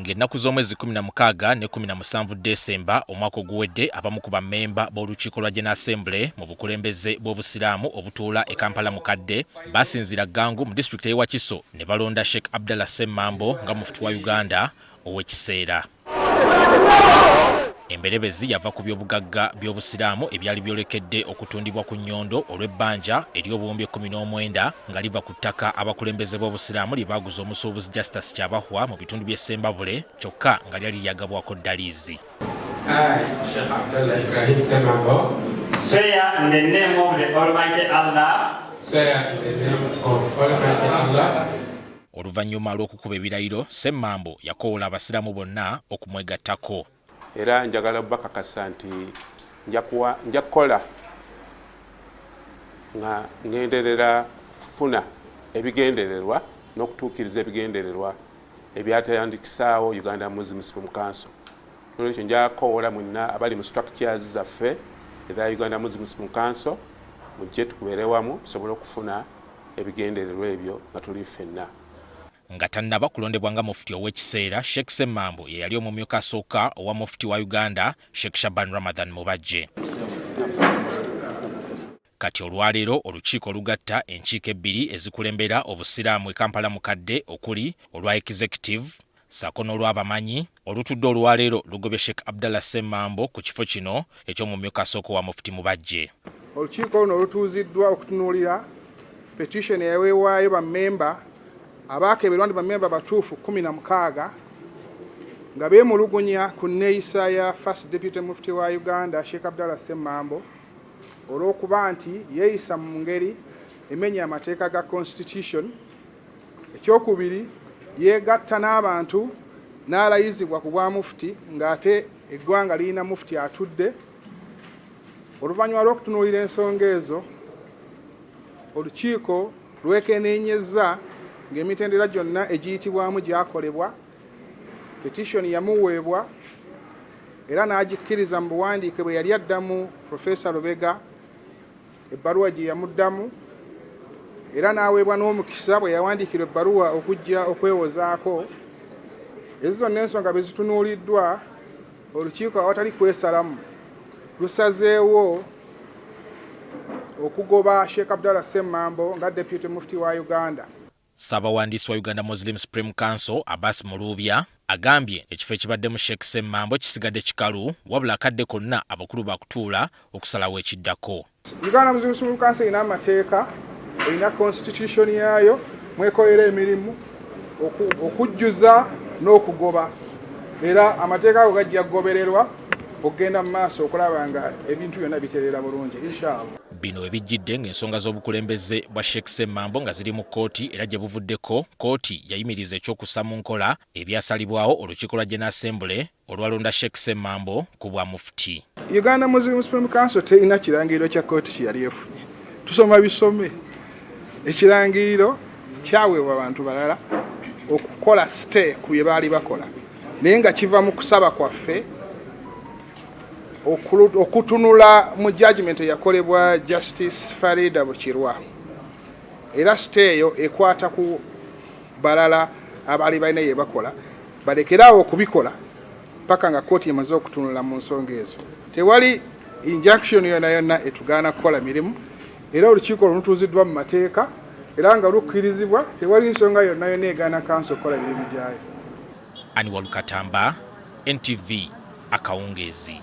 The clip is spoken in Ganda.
Ng'ennaku z'omwezi 16 ne 17 Desemba omwaka oguwedde abamu ku bammemba b'Olukiiko lwa General Assembly mu Bukulembeze bw'obusiraamu obutuula e Kampala mukadde basinzira Gangu mu district y'e Wakiso ne balonda Sheikh Abdullah Ssemambo nga mufti wa Uganda ow'ekiseera. Emberebezi yava ku by'obugagga by'obusiraamu ebyali byolekedde okutundibwa ku nnyondo olw'ebbanja ery'obuwumbi 19 nga liva ku ttaka abakulembeze b'obusiraamu lye baaguza omusuubuzi Justice Kyabahwa mu bitundu by'e Ssembabule kyokka nga lyali lyagabwako ddaliizi. Sheikh Abdullah Ssemambo. Swear in the name of the Almighty Allah. Swear in the name of Almighty Allah. Oluvannyuma lw'okukuba ebirayiro, Ssemambo yakoola abasiraamu bonna okumwegattako. Era njagala bakakasa nti nja kukola nga ngenderera kufuna ebigendererwa n'okutuukiriza ebigendererwa ebyatandikisaawo Uganda Muslim Supreme Council. Nolwekyo nja kukoola mwenna abali mu structures zaffe eza Uganda Muslim Supreme Council mujje tukubeere wamu tusobole okufuna ebigendererwa ebyo nga tuli ffenna. Nga tannaba kulondebwa nga mufti ow'ekiseera, Sheikh Ssemambo ye yali omumyuka asooka owa mufti wa Uganda, Sheikh Ramadan Mubajje. Kati olwaleero olukiiko lugatta enkiiko ebbiri ezikulembera obusiraamu e Kampala mukadde okuli olwa executive ssaako n'olw'abamanyi olutudde olwaleero lugobye Sheikh Abdullah Ssemambo ku kifo kino eky'omumyuka asooka owa mufti Mubajje. Olukiiko luno lutuuziddwa okutunuulira petition eyaweebwayo bammemba abakeberwa ndi bammemba batuufu 16 nga beemulugunya ku nneeyisa ya First Deputy Mufti wa Uganda Sheikh Abdullah Ssemambo olw'okuba nti yeeyisa mu ngeri emenya amateeka ga Constitution. Ekyokubiri, yeegatta n'abantu n'alayizibwa ku bwa mufti ng'ate eggwanga lirina mufti atudde. Oluvannyuma lw'okutunuulira ensonga ezo, olukiiko lwekeenenyezza ng'emitendera gyonna egiyitibwamu gyakolebwa, petition yamuweebwa era n'agikkiriza mu buwandiike bwe yali addamu Professor Lubega ebbaluwa gye yamuddamu, era n'aweebwa n'omukisa bwe yawandiikirwa ebbaluwa okujja okwewozaako. Ezo zonna ensonga bwe zitunuuliddwa, olukiiko awatali kwesalamu lusazeewo okugoba Sheikh Abdullah Ssemambo nga Deputy Mufti wa Uganda. Ssaabawandiisi wa Uganda Muslim Supreme Council Abbas Mulubya agambye ekifo ekibaddemu Sheikh Ssemambo kisigadde kikalu wabula akadde konna abakulu bakutuula okusalawo ekiddako. Uganda Muslim Supreme Council erina amateeka, erina constitution yaayo mwekoyera emirimu okujjuza n'okugoba, era amateeka ago gajja kugobererwa okugenda mu maaso okulaba nga ebintu byonna bitereera bulungi inshallah. Bino ebijjidde ng'ensonga z'obukulembeze bwa Sheikh Ssemambo nga ziri mu kkooti era gye buvuddeko kkooti yayimiriza ekyokussa mu nkola ebyasalibwawo olukiiko lwa General Assembly olwalonda Sheikh Ssemambo ku bwa mufti. Uganda Muslim Supreme Council terina kirangiriro kya kkooti kye yali efunye. Tusoma bisome. Ekirangiriro kyaweebwa abantu balala okukola stay ku bye baali bakola, naye nga kiva mu kusaba kwaffe okutunula mu judgment yakolebwa Justice Farida Bukirwa. Era stay eyo ekwata ku balala abali balina ye bakola balekerawo okubikola paka nga kkooti emaze okutunula mu nsonga ezo. Tewali injunction yonna etugaana kukola mirimu, era olukiiko lutuuziddwa mu mateeka era nga lukkirizibwa, tewali nsonga yonna egaana kanso okukola mirimu gyayo. Ani Walukatamba, NTV, Akawungeezi.